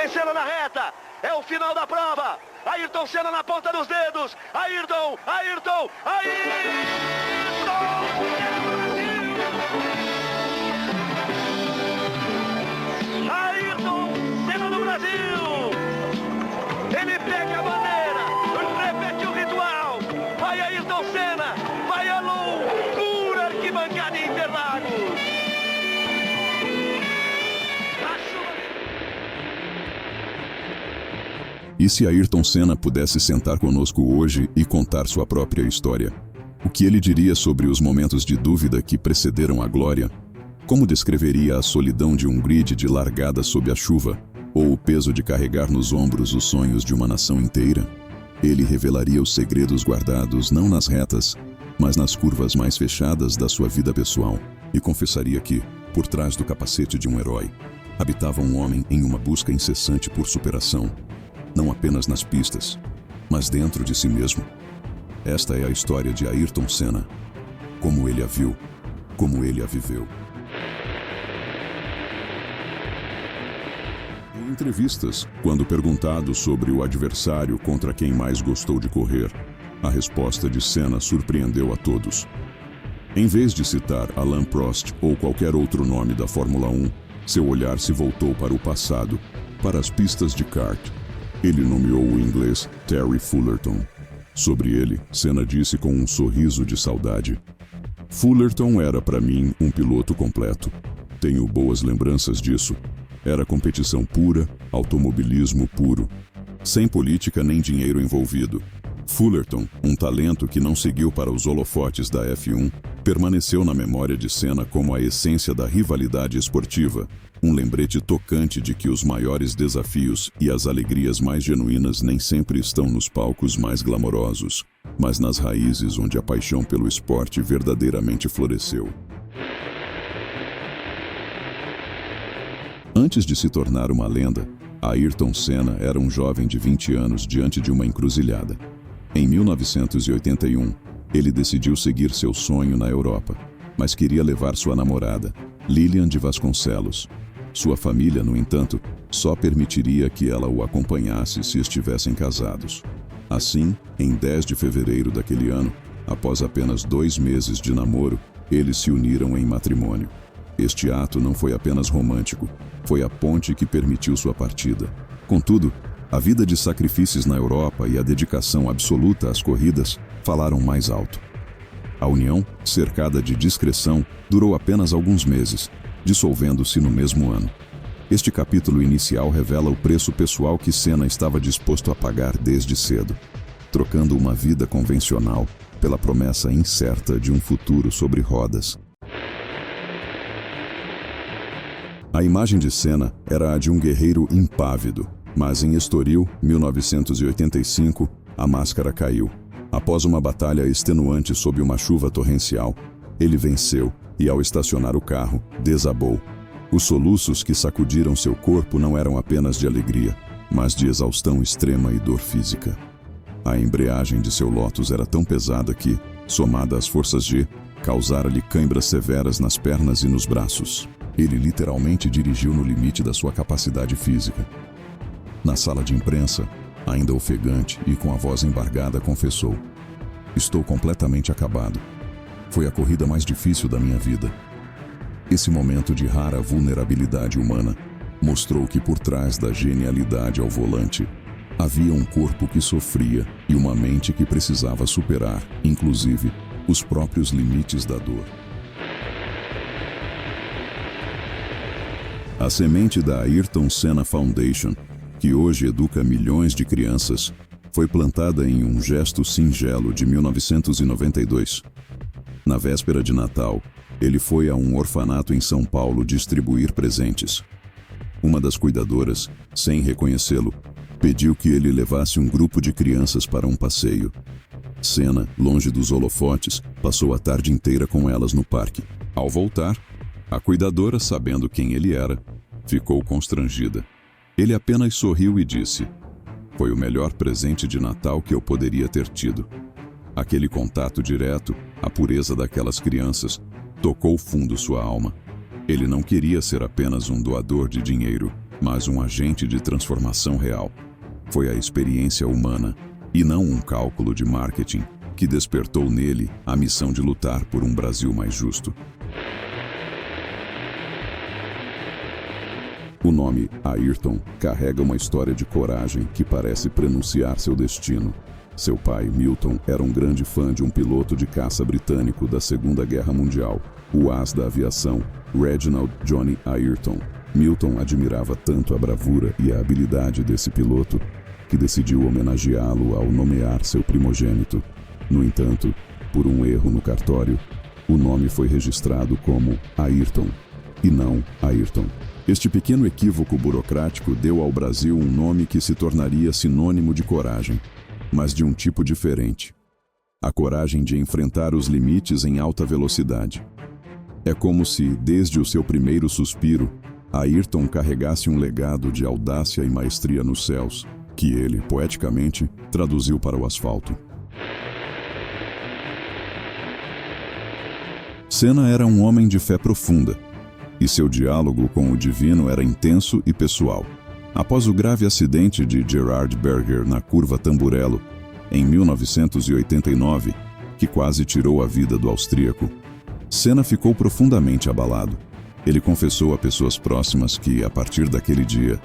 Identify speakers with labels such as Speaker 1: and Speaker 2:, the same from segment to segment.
Speaker 1: vem Senna na reta. É o final da prova. Ayrton Senna na ponta dos dedos. Ayrton! Ayrton Senna do Brasil! Ele pega a bandeira, repete o ritual. Vai Ayrton Senna, vai a loucura, arquibancada em Interlagos.
Speaker 2: E se Ayrton Senna pudesse sentar conosco hoje e contar sua própria história? O que ele diria sobre os momentos de dúvida que precederam a glória? Como descreveria a solidão de um grid de largada sob a chuva? Ou o peso de carregar nos ombros os sonhos de uma nação inteira? Ele revelaria os segredos guardados não nas retas, mas nas curvas mais fechadas da sua vida pessoal, e confessaria que, por trás do capacete de um herói, habitava um homem em uma busca incessante por superação, não apenas nas pistas, mas dentro de si mesmo. Esta é a história de Ayrton Senna, como ele a viu, como ele a viveu. Em entrevistas, quando perguntado sobre o adversário contra quem mais gostou de correr, a resposta de Senna surpreendeu a todos. Em vez de citar Alain Prost ou qualquer outro nome da Fórmula 1, seu olhar se voltou para o passado, para as pistas de kart. Ele nomeou o inglês Terry Fullerton. Sobre ele, Senna disse com um sorriso de saudade: Fullerton era para mim um piloto completo. Tenho boas lembranças disso. Era competição pura, automobilismo puro. Sem política nem dinheiro envolvido. Fullerton, um talento que não seguiu para os holofotes da F1, permaneceu na memória de Senna como a essência da rivalidade esportiva, um lembrete tocante de que os maiores desafios e as alegrias mais genuínas nem sempre estão nos palcos mais glamourosos, mas nas raízes onde a paixão pelo esporte verdadeiramente floresceu. Antes de se tornar uma lenda, Ayrton Senna era um jovem de 20 anos diante de uma encruzilhada. Em 1981, ele decidiu seguir seu sonho na Europa, mas queria levar sua namorada, Lilian de Vasconcelos. Sua família, no entanto, só permitiria que ela o acompanhasse se estivessem casados. Assim, em 10 de fevereiro daquele ano, após apenas 2 meses de namoro, eles se uniram em matrimônio. Este ato não foi apenas romântico, foi a ponte que permitiu sua partida. Contudo, a vida de sacrifícios na Europa e a dedicação absoluta às corridas falaram mais alto. A união, cercada de discrição, durou apenas alguns meses, dissolvendo-se no mesmo ano. Este capítulo inicial revela o preço pessoal que Senna estava disposto a pagar desde cedo, trocando uma vida convencional pela promessa incerta de um futuro sobre rodas. A imagem de Senna era a de um guerreiro impávido, mas em Estoril, 1985, a máscara caiu. Após uma batalha extenuante sob uma chuva torrencial, ele venceu e, ao estacionar o carro, desabou. Os soluços que sacudiram seu corpo não eram apenas de alegria, mas de exaustão extrema e dor física. A embreagem de seu Lotus era tão pesada que, somada às forças G, causara-lhe câimbras severas nas pernas e nos braços. Ele literalmente dirigiu no limite da sua capacidade física. Na sala de imprensa, ainda ofegante e com a voz embargada, confessou: "Estou completamente acabado. Foi a corrida mais difícil da minha vida." Esse momento de rara vulnerabilidade humana mostrou que por trás da genialidade ao volante havia um corpo que sofria e uma mente que precisava superar, inclusive, os próprios limites da dor. A semente da Ayrton Senna Foundation, que hoje educa milhões de crianças, foi plantada em um gesto singelo de 1992. Na véspera de Natal, ele foi a um orfanato em São Paulo distribuir presentes. Uma das cuidadoras, sem reconhecê-lo, pediu que ele levasse um grupo de crianças para um passeio. Senna, longe dos holofotes, passou a tarde inteira com elas no parque. Ao voltar, a cuidadora, sabendo quem ele era, ficou constrangida. Ele apenas sorriu e disse: "Foi o melhor presente de Natal que eu poderia ter tido." Aquele contato direto, a pureza daquelas crianças, tocou fundo sua alma. Ele não queria ser apenas um doador de dinheiro. mas um agente de transformação real. Foi a experiência humana, e não um cálculo de marketing, que despertou nele a missão de lutar por um Brasil mais justo. O nome Ayrton carrega uma história de coragem que parece prenunciar seu destino. Seu pai, Milton, era um grande fã de um piloto de caça britânico da Segunda Guerra Mundial, o as da aviação, Reginald Johnny Ayrton. Milton admirava tanto a bravura e a habilidade desse piloto que decidiu homenageá-lo ao nomear seu primogênito. No entanto, por um erro no cartório, o nome foi registrado como Ayrton e não Ayrton. Este pequeno equívoco burocrático deu ao Brasil um nome que se tornaria sinônimo de coragem, mas de um tipo diferente. A coragem de enfrentar os limites em alta velocidade. É como se, desde o seu primeiro suspiro, Ayrton carregasse um legado de audácia e maestria nos céus, que ele, poeticamente, traduziu para o asfalto. Senna era um homem de fé profunda, e seu diálogo com o divino era intenso e pessoal. Após o grave acidente de Gerhard Berger na curva Tamburello, em 1989, que quase tirou a vida do austríaco, Senna ficou profundamente abalado. Ele confessou a pessoas próximas que, a partir daquele dia,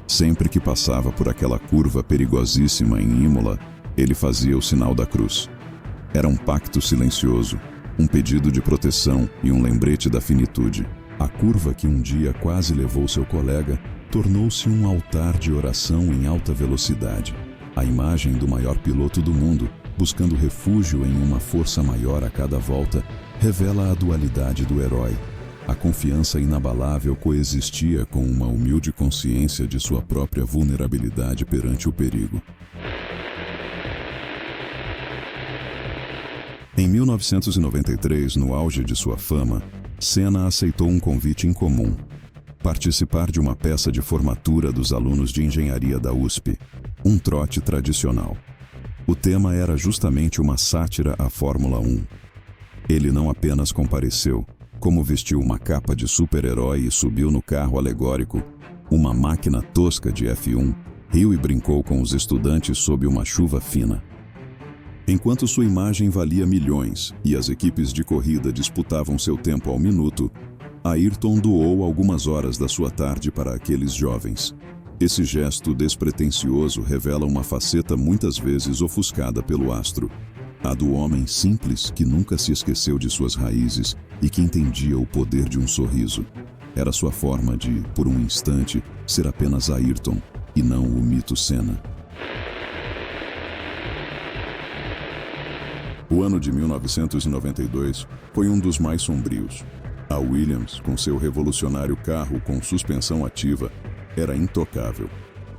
Speaker 2: sempre que passava por aquela curva perigosíssima em Imola, ele fazia o sinal da cruz. Era um pacto silencioso, um pedido de proteção e um lembrete da finitude. A curva que um dia quase levou seu colega tornou-se um altar de oração em alta velocidade. A imagem do maior piloto do mundo, buscando refúgio em uma força maior a cada volta, revela a dualidade do herói. A confiança inabalável coexistia com uma humilde consciência de sua própria vulnerabilidade perante o perigo. Em 1993, no auge de sua fama, Senna aceitou um convite incomum: participar de uma peça de formatura dos alunos de engenharia da USP, um trote tradicional. O tema era justamente uma sátira à Fórmula 1. Ele não apenas compareceu, como vestiu uma capa de super-herói e subiu no carro alegórico, uma máquina tosca de F1, riu e brincou com os estudantes sob uma chuva fina. Enquanto sua imagem valia milhões e as equipes de corrida disputavam seu tempo ao minuto, Ayrton doou algumas horas da sua tarde para aqueles jovens. Esse gesto despretensioso revela uma faceta muitas vezes ofuscada pelo astro, a do homem simples que nunca se esqueceu de suas raízes e que entendia o poder de um sorriso. Era sua forma de, por um instante, ser apenas Ayrton e não o mito Senna. O ano de 1992 foi um dos mais sombrios. A Williams, com seu revolucionário carro com suspensão ativa, era intocável.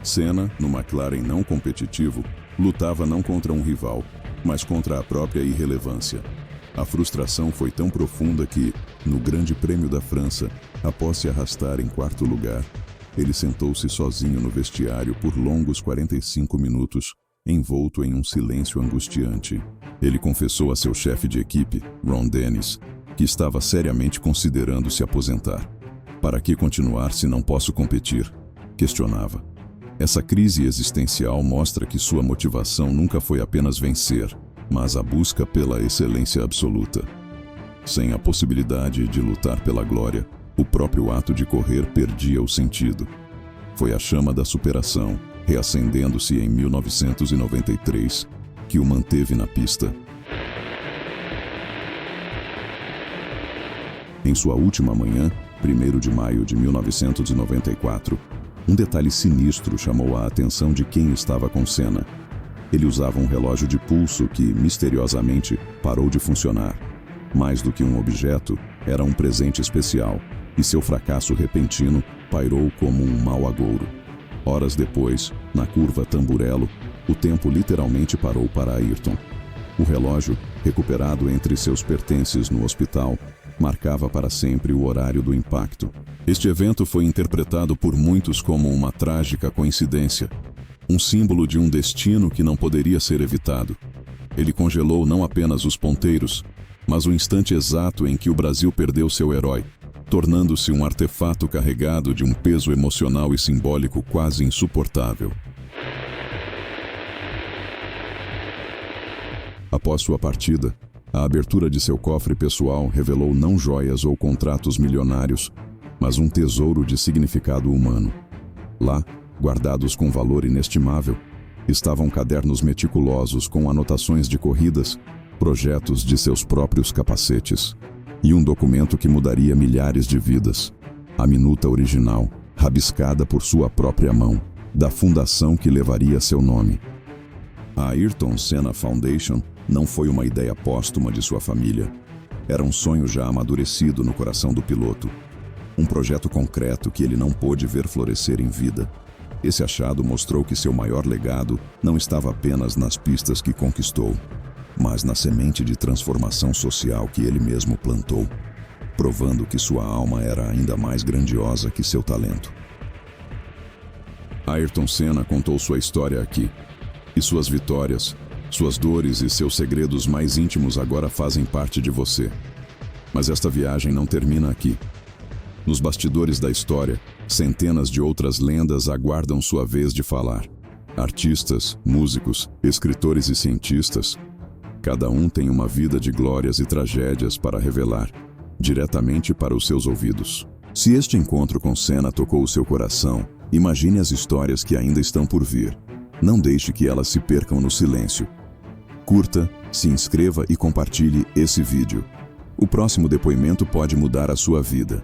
Speaker 2: Senna, no McLaren não competitivo, lutava não contra um rival, mas contra a própria irrelevância. A frustração foi tão profunda que, no Grande Prêmio da França, após se arrastar em quarto lugar, ele sentou-se sozinho no vestiário por longos 45 minutos, envolto em um silêncio angustiante. Ele confessou a seu chefe de equipe, Ron Dennis, que estava seriamente considerando se aposentar. Para que continuar se não posso competir? Questionava. Essa crise existencial mostra que sua motivação nunca foi apenas vencer, mas a busca pela excelência absoluta. Sem a possibilidade de lutar pela glória, o próprio ato de correr perdia o sentido. Foi a chama da superação, reacendendo-se em 1993, que o manteve na pista. Em sua última manhã, 1º de maio de 1994, um detalhe sinistro chamou a atenção de quem estava com Senna. Ele usava um relógio de pulso que, misteriosamente, parou de funcionar. Mais do que um objeto, era um presente especial, e seu fracasso repentino pairou como um mau agouro. Horas depois, na curva Tamburello, o tempo literalmente parou para Ayrton. O relógio, recuperado entre seus pertences no hospital, marcava para sempre o horário do impacto. Este evento foi interpretado por muitos como uma trágica coincidência, um símbolo de um destino que não poderia ser evitado. Ele congelou não apenas os ponteiros, mas o instante exato em que o Brasil perdeu seu herói, tornando-se um artefato carregado de um peso emocional e simbólico quase insuportável. Após sua partida, a abertura de seu cofre pessoal revelou não joias ou contratos milionários, mas um tesouro de significado humano. Lá, guardados com valor inestimável, estavam cadernos meticulosos com anotações de corridas, projetos de seus próprios capacetes e um documento que mudaria milhares de vidas. A minuta original, rabiscada por sua própria mão, da fundação que levaria seu nome. A Ayrton Senna Foundation não foi uma ideia póstuma de sua família. Era um sonho já amadurecido no coração do piloto. Um projeto concreto que ele não pôde ver florescer em vida. Esse achado mostrou que seu maior legado não estava apenas nas pistas que conquistou, mas na semente de transformação social que ele mesmo plantou, provando que sua alma era ainda mais grandiosa que seu talento. Ayrton Senna contou sua história aqui, e suas vitórias, suas dores e seus segredos mais íntimos agora fazem parte de você. Mas esta viagem não termina aqui. Nos bastidores da história, centenas de outras lendas aguardam sua vez de falar. Artistas, músicos, escritores e cientistas, cada um tem uma vida de glórias e tragédias para revelar, diretamente para os seus ouvidos. Se este encontro com Senna tocou o seu coração, imagine as histórias que ainda estão por vir. Não deixe que elas se percam no silêncio. Curta, se inscreva e compartilhe esse vídeo. O próximo depoimento pode mudar a sua vida.